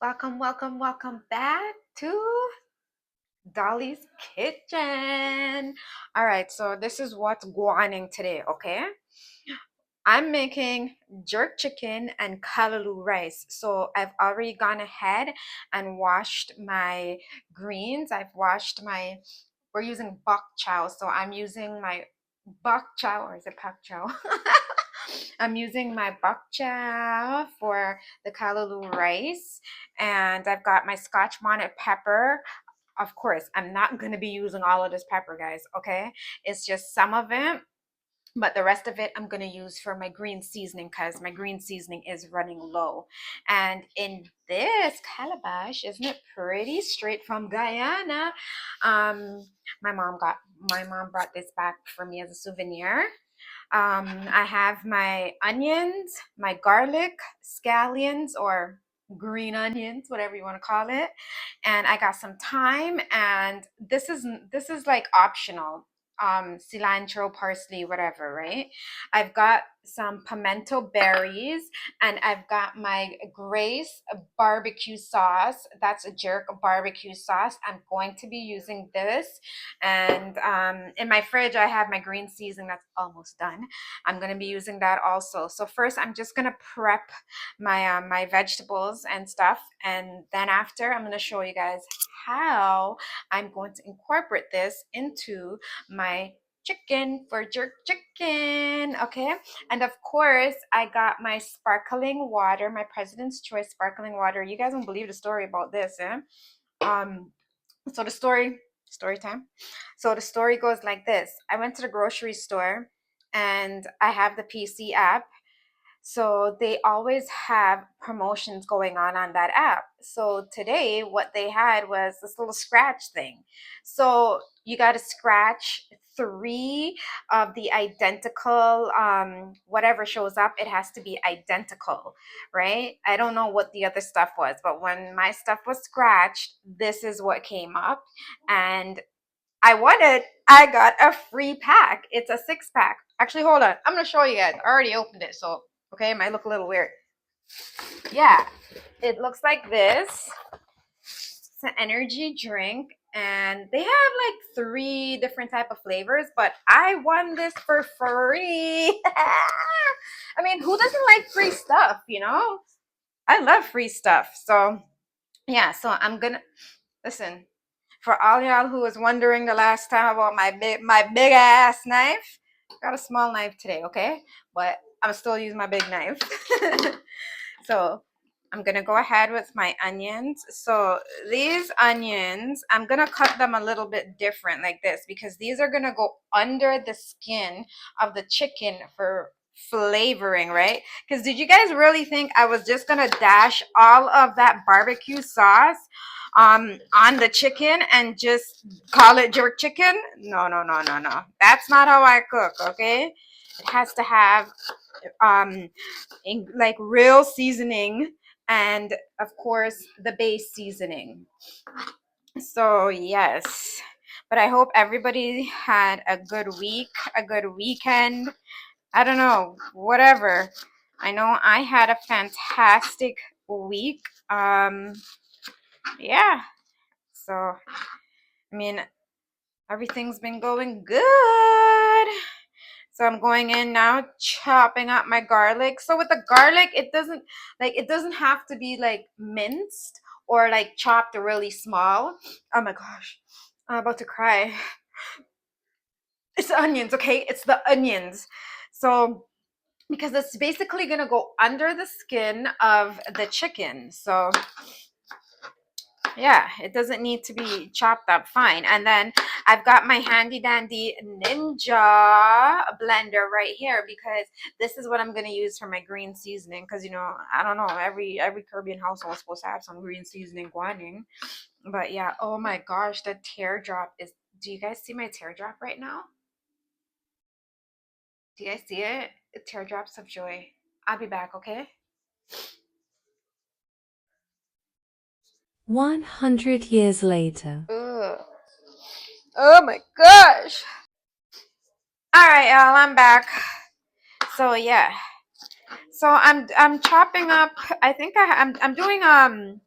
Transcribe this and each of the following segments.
Welcome back to Dolly's Kitchen. All right, so this is what's going today, okay? I'm making jerk chicken and kalaloo rice. So I've already gone ahead and washed my greens. We're using bok chow, so I'm using my bok chow, or is it pak chow? I'm using my bok chow for the kalaloo rice, and I've got my Scotch bonnet pepper. Of course, I'm not going to be using all of this pepper, guys, okay? It's just some of it, but the rest of it I'm going to use for my green seasoning because my green seasoning is running low. And in this calabash, isn't it pretty, straight from Guyana? um my mom brought this back for me as a souvenir. I have my onions, my garlic, scallions, or green onions, whatever you want to call it, and I got some thyme. And this is like optional. Cilantro, parsley, whatever, right? I've got some pimento berries, and I've got my Grace barbecue sauce. That's a jerk barbecue sauce. I'm going to be using this, and in my fridge I have my green seasoning that's almost done. I'm going to be using that also. So first I'm just going to prep my vegetables and stuff, and then after I'm going to show you guys how I'm going to incorporate this into my chicken for jerk chicken. Okay, and of course I got my sparkling water, my President's Choice sparkling water. You guys won't believe the story about this, eh? um so the story time. So the story goes like this. I went to the grocery store, and I have the PC app, so they always have promotions going on that app. So today, what they had was this little scratch thing. So you got to scratch three of the identical, whatever shows up, it has to be identical, right? I don't know what the other stuff was, but when my stuff was scratched, this is what came up. And I got a free pack. It's a 6-pack. Actually, hold on. I'm going to show you guys. I already opened it, so, okay, it might look a little weird. Yeah, it looks like this. It's an energy drink, and they have like 3 different type of flavors, but I won this for free. I mean, who doesn't like free stuff, you know? I love free stuff. So, yeah, so I'm going to listen. For all y'all who was wondering the last time about my big ass knife, got a small knife today, okay? But I'm still using my big knife. So I'm gonna go ahead with my onions. So these onions, I'm gonna cut them a little bit different like this, because these are gonna go under the skin of the chicken for flavoring, right? Because did you guys really think I was just gonna dash all of that barbecue sauce on the chicken and just call it jerk chicken? No, no, no, no, no. That's not how I cook, okay? It has to have like real seasoning, and of course the base seasoning. So yes, but I hope everybody had a good week, a good weekend. I don't know, whatever. I know I had a fantastic week. Yeah, so I mean, everything's been going good. So I'm going in now, chopping up my garlic. So with the garlic, it doesn't have to be like minced or like chopped really small. Oh my gosh, I'm about to cry. It's the onions, okay? It's the onions. So because it's basically gonna go under the skin of the chicken. So yeah, it doesn't need to be chopped up fine. And then I've got my handy dandy Ninja blender right here, because this is what I'm going to use for my green seasoning. Because, you know, I don't know, every Caribbean household is supposed to have some green seasoning going. But yeah, oh my gosh, the teardrop is, do you guys see my teardrop right now? Do you guys see it? Teardrops of joy. I'll be back, okay? 100 years later. Ugh. Oh my gosh. All right, y'all, I'm back. So yeah, So I'm chopping up. I think I'm doing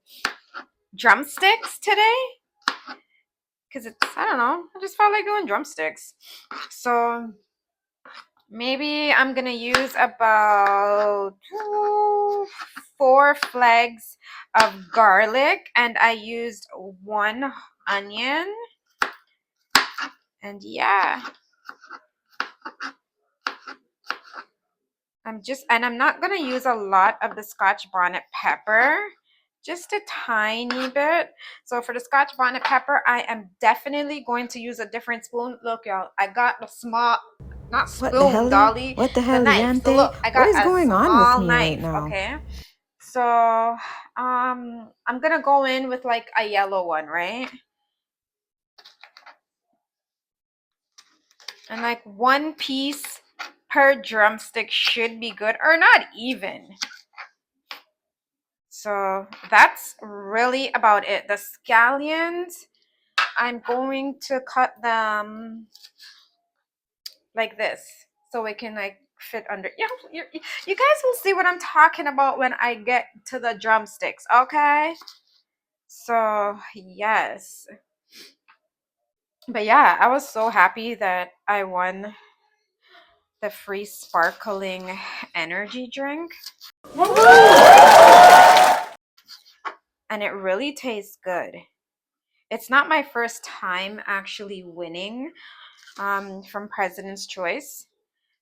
drumsticks today because it's, I don't know, I just felt like doing drumsticks. So maybe I'm gonna use about 4 flags of garlic, and I used 1 onion. And yeah, I'm not gonna use a lot of the Scotch bonnet pepper, just a tiny bit. So for the Scotch bonnet pepper, I am definitely going to use a different spoon. Look, y'all, I got the small, not What the spoon, helly? Dolly, What the the knife. So heliante? look, I What got is a going on with small me right knife, now? okay? So I'm gonna go in with like a yellow one, right? And like 1 piece per drumstick should be good, or not even. So that's really about it. The scallions, I'm going to cut them like this so it can like fit under. Yeah, you guys will see what I'm talking about when I get to the drumsticks, okay? So yes. But yeah, I was so happy that I won the free sparkling energy drink. And it really tastes good. It's not my first time actually winning from President's Choice.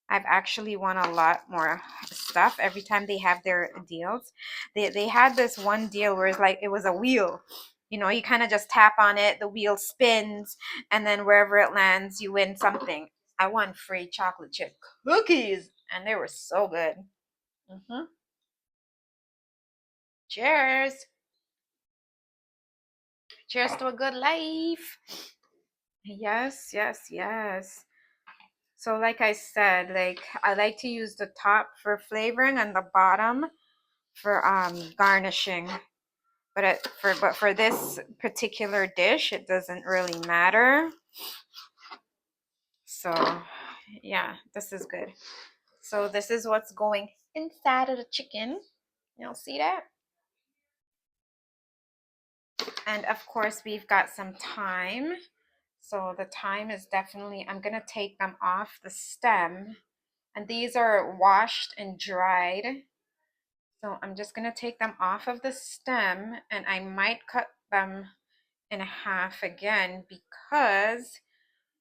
I've actually won a lot more stuff every time they have their deals. They had this one deal where it's like it was a wheel. You know, you kind of just tap on it, the wheel spins, and then wherever it lands, you win something. I won free chocolate chip cookies, and they were so good. Cheers. Cheers to a good life. Yes, yes, yes. So like I said, like I like to use the top for flavoring and the bottom for garnishing. But for this particular dish, it doesn't really matter. So yeah, this is good. So this is what's going inside of the chicken. You'll see that? And of course, we've got some thyme. So the thyme is definitely, I'm gonna take them off the stem. And these are washed and dried. So I'm just gonna take them off of the stem, and I might cut them in half again because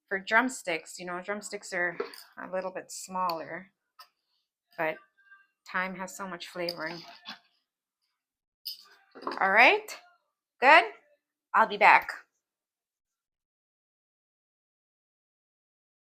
for drumsticks, you know, drumsticks are a little bit smaller, but thyme has so much flavoring. All right, good. I'll be back.